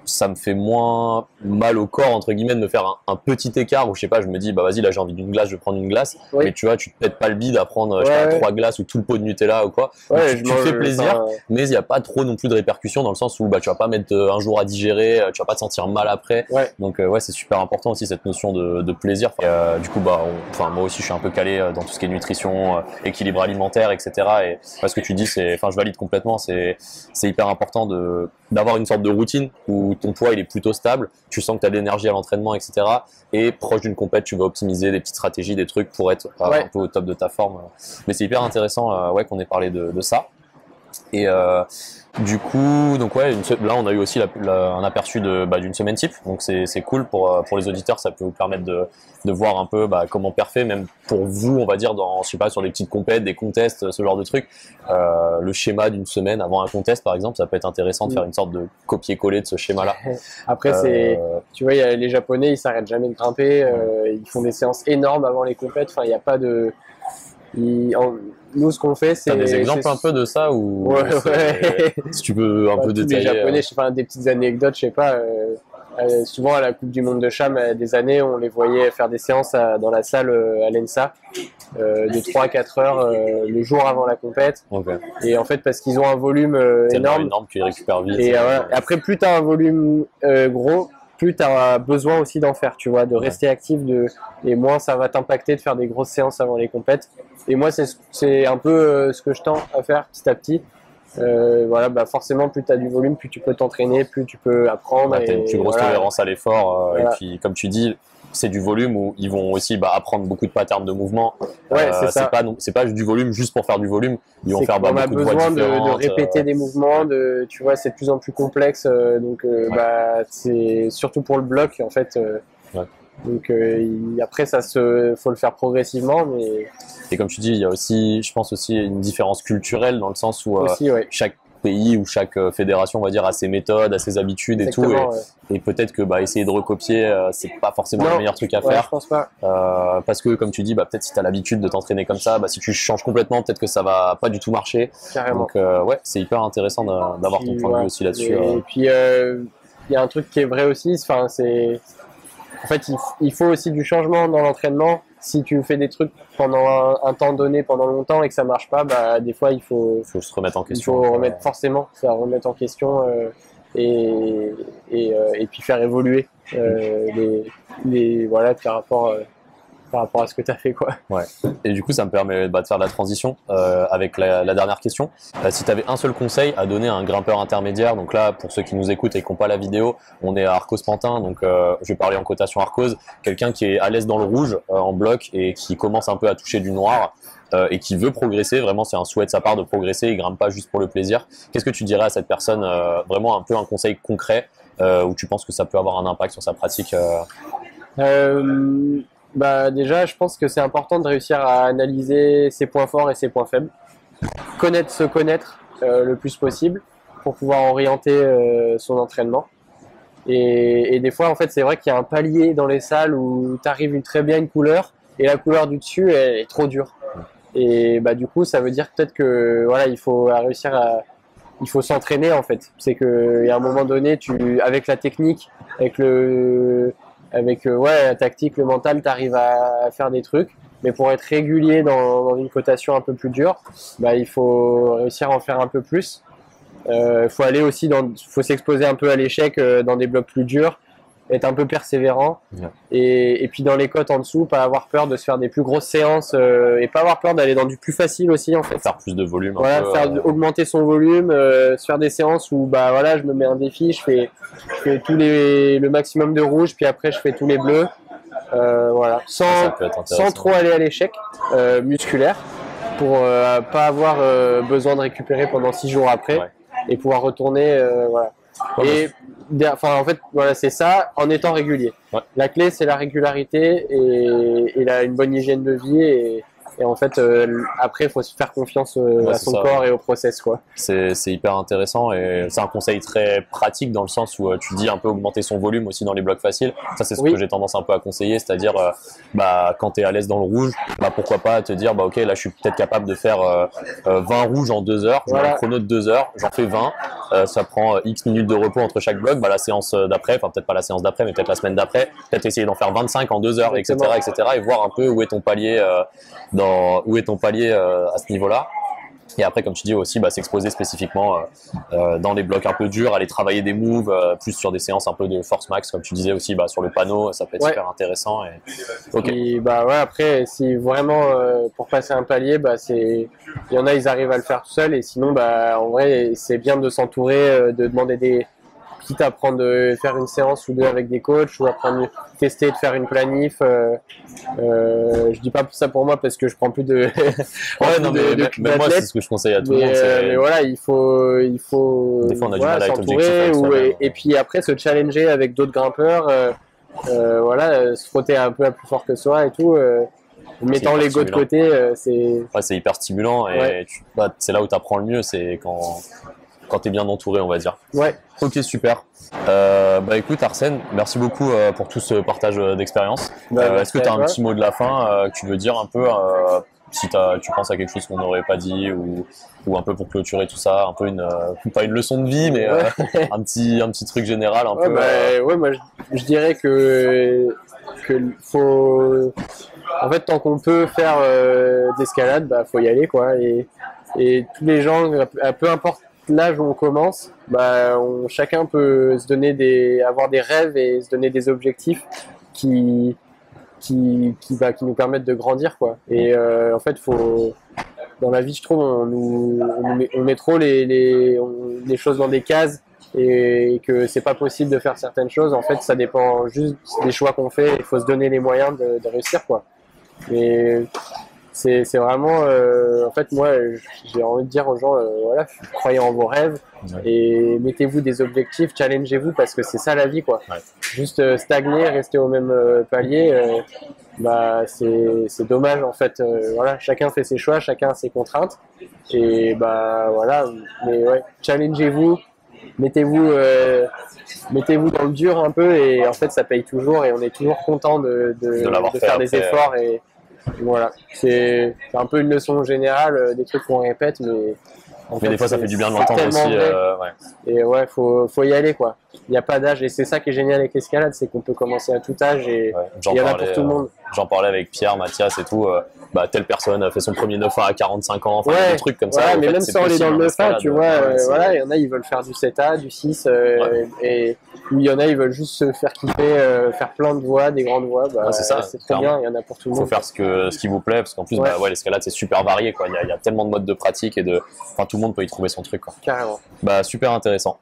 ça me fait moins mal au corps, entre guillemets, de me faire un petit écart où, je sais pas, je me dis, bah vas-y, là j'ai envie d'une glace, je vais prendre une glace, mais tu vois, tu te pètes pas le bide à prendre 3 glaces ou tout le pot de Nutella ou quoi. Tu fais plaisir, mais il n'y a pas trop non plus de répercussions dans le sens où tu vas pas mettre un jour à digérer, tu vas pas te sentir mal après. Donc c'est super important aussi cette notion de plaisir. Et, du coup, moi aussi, je suis un peu calé dans tout ce qui est nutrition, équilibre alimentaire, etc. Et ce que tu dis, je valide complètement, c'est hyper important d'avoir une sorte de routine où ton poids il est plutôt stable, tu sens que tu as de l'énergie à l'entraînement, etc. Et proche d'une compète, tu vas optimiser des petites stratégies, des trucs pour être un peu au top de ta forme. Mais c'est hyper intéressant qu'on ait parlé de ça. Et du coup, donc là on a eu aussi un aperçu d'une semaine type, donc c'est cool pour les auditeurs, ça peut vous permettre de voir un peu comment perfer, même pour vous, on va dire, je sais pas, sur des petites compètes, des contests, ce genre de trucs. Le schéma d'une semaine avant un contest, par exemple, ça peut être intéressant de faire une sorte de copier-coller de ce schéma-là. Après, tu vois, les Japonais, ils s'arrêtent jamais de grimper, ils font des séances énormes avant les compètes, enfin, il n'y a pas de... Nous, ce qu'on fait, c'est... T'as des exemples un peu de ça ou si tu peux un peu détailler. Les Japonais, je sais pas, des petites anecdotes, je sais pas. Souvent à la Coupe du Monde de Cham, des années, on les voyait faire des séances dans la salle à l'ENSA de 3 à 4 heures le jour avant la compète. Et en fait, parce qu'ils ont un volume énorme qu'ils récupèrent vite. Et après, plus tu as un volume gros, plus tu as besoin aussi d'en faire, tu vois, de rester actif, et moins ça va t'impacter de faire des grosses séances avant les compètes. Et moi, c'est un peu ce que je tends à faire petit à petit. Forcément, plus tu as du volume, plus tu peux t'entraîner, plus tu peux apprendre. Tu as une plus grosse tolérance à l'effort. Et puis, comme tu dis, c'est du volume où ils vont aussi apprendre beaucoup de patterns de mouvement. C'est pas du volume juste pour faire du volume. Ils vont faire beaucoup de voies différentes. On a besoin de répéter des mouvements. Tu vois, c'est de plus en plus complexe. C'est surtout pour le bloc, en fait. Donc après, faut le faire progressivement. Et comme tu dis, il y a aussi, je pense aussi, une différence culturelle dans le sens où chaque pays ou chaque fédération, on va dire, a ses méthodes, a ses habitudes et tout. Et peut-être que essayer de recopier, c'est pas forcément le meilleur truc à faire. Je pense pas. Parce que, comme tu dis, peut-être si tu as l'habitude de t'entraîner comme ça, si tu changes complètement, peut-être que ça va pas du tout marcher. Carrément. Donc, c'est hyper intéressant d'avoir ton point de vue aussi là-dessus. Et puis, il y a un truc qui est vrai aussi, en fait, il faut aussi du changement dans l'entraînement. Si tu fais des trucs pendant un temps donné, pendant longtemps, et que ça marche pas, des fois il faut se remettre en question. Il faut remettre en question et puis faire évoluer par rapport à ce que tu as fait, quoi. Et du coup, ça me permet de faire la transition avec la dernière question. Si tu avais un seul conseil à donner à un grimpeur intermédiaire, donc là, pour ceux qui nous écoutent et qui n'ont pas la vidéo, on est à Arcos-Pantin, donc je vais parler en cotation Arcos, quelqu'un qui est à l'aise dans le rouge, en bloc, et qui commence un peu à toucher du noir, et qui veut progresser, vraiment c'est un souhait de sa part de progresser, il grimpe pas juste pour le plaisir. Qu'est-ce que tu dirais à cette personne, vraiment un peu un conseil concret, où tu penses que ça peut avoir un impact sur sa pratique Déjà, je pense que c'est important de réussir à analyser ses points forts et ses points faibles. Se connaître le plus possible pour pouvoir orienter son entraînement. Et des fois, en fait, c'est vrai qu'il y a un palier dans les salles où tu arrives très bien une couleur et la couleur du dessus est trop dure. Et du coup, ça veut dire peut-être que il faut il faut s'entraîner, en fait. C'est qu'il y a un moment donné, avec la technique, avec la tactique, le mental, tu arrives à faire des trucs. Mais pour être régulier dans une cotation un peu plus dure, il faut réussir à en faire un peu plus. Faut aller aussi faut s'exposer un peu à l'échec dans des blocs plus durs, être un peu persévérant, et puis dans les côtes en dessous, pas avoir peur de se faire des plus grosses séances, et pas avoir peur d'aller dans du plus facile aussi en fait. Faire plus de volume. Voilà, augmenter son volume, se faire des séances où bah voilà, je me mets un défi, je fais le maximum de rouge, puis après je fais tous les bleus, voilà, sans trop aller à l'échec musculaire, pour pas avoir besoin de récupérer pendant 6 jours après, et pouvoir retourner, voilà. Et enfin, en fait, voilà, c'est ça en étant régulier. La clé, c'est la régularité et une bonne hygiène de vie. Et en fait, après, il faut se faire confiance à son corps et au process, quoi. C'est hyper intéressant et c'est un conseil très pratique dans le sens où tu dis un peu augmenter son volume aussi dans les blocs faciles. Ça, c'est ce que j'ai tendance un peu à conseiller, c'est-à-dire quand tu es à l'aise dans le rouge, pourquoi pas te dire ok, là je suis peut-être capable de faire 20 rouges en 2 heures, je mets un chrono de 2 heures, j'en fais 20, ça prend X minutes de repos entre chaque bloc, la séance d'après, enfin peut-être pas la séance d'après, mais peut-être la semaine d'après, peut-être essayer d'en faire 25 en 2 heures, etc., et voir un peu où est ton palier à ce niveau-là. Et après, comme tu dis aussi, s'exposer spécifiquement dans les blocs un peu durs, aller travailler des moves, plus sur des séances un peu de force max, comme tu disais aussi, sur le panneau, ça peut être super intéressant. Et après, si vraiment pour passer un palier, il y en a, ils arrivent à le faire tout seuls, et sinon, en vrai, c'est bien de s'entourer, de demander quitte à apprendre de faire une séance ou deux avec des coachs, ou apprendre tester de faire une planif. Je dis pas ça pour moi parce que je prends plus de mais moi c'est ce que je conseille à tout le monde. Mais voilà, il faut des fois on a du mal à être objectif et puis après se challenger avec d'autres grimpeurs, se frotter un peu plus fort que soi et tout, mettant l'ego de côté, c'est hyper stimulant et c'est là où tu apprends le mieux, c'est quand tu es bien entouré, on va dire. Ok, super. Écoute Arsène, merci beaucoup pour tout ce partage d'expérience. Est-ce que tu as un petit mot de la fin que tu veux dire un peu, si tu penses à quelque chose qu'on n'aurait pas dit, ou un peu pour clôturer tout ça, un peu pas une leçon de vie, mais un petit truc général un peu. Moi je dirais que faut, en fait, tant qu'on peut faire d'escalade, faut y aller, quoi. Et tous les gens, peu importe l'âge où on commence, chacun peut se donner avoir des rêves et se donner des objectifs qui nous permettent de grandir, quoi. Et en fait, dans la vie, je trouve, on met trop les choses dans des cases, et que c'est pas possible de faire certaines choses. En fait, ça dépend juste des choix qu'on fait. Il faut se donner les moyens de réussir, quoi. Et c'est vraiment, en fait, moi, j'ai envie de dire aux gens, croyez en vos rêves, et mettez-vous des objectifs, challengez-vous, parce que c'est ça la vie, quoi. Juste stagner, rester au même palier, c'est dommage, en fait. Chacun fait ses choix, chacun a ses contraintes, et mais challengez-vous, mettez-vous dans le dur un peu, et en fait, ça paye toujours, et on est toujours content de faire des efforts, et voilà, c'est un peu une leçon générale, des trucs qu'on répète, mais des fois ça fait du bien de l'entendre aussi. Et faut y aller, quoi. Il n'y a pas d'âge, et c'est ça qui est génial avec l'escalade, c'est qu'on peut commencer à tout âge, et il y en a pour tout le monde. J'en parlais avec Pierre, Mathias et tout. Telle personne a fait son premier 9A à 45 ans, des trucs comme ça. Mais même sans aller dans le 9A, tu vois, il y en a, ils veulent faire du 7A, du 6, et il y en a, ils veulent juste se faire kiffer, faire plein de voies, des grandes voies. C'est ça, c'est trop bien, il y en a pour tout le monde. Il faut faire ce qui vous plaît, parce qu'en plus, l'escalade, c'est super varié, quoi. Il y a tellement de modes de pratique, et tout le monde peut y trouver son truc, quoi. Carrément. Super intéressant.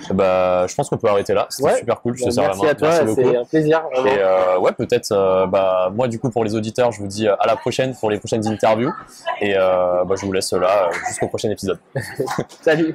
Je pense qu'on peut arrêter là. C'était super cool. Merci à toi, c'est un plaisir. Et peut-être, moi, du coup, pour les auditeurs, je vous dis à la prochaine pour les prochaines interviews. Et je vous laisse là jusqu'au prochain épisode. Salut.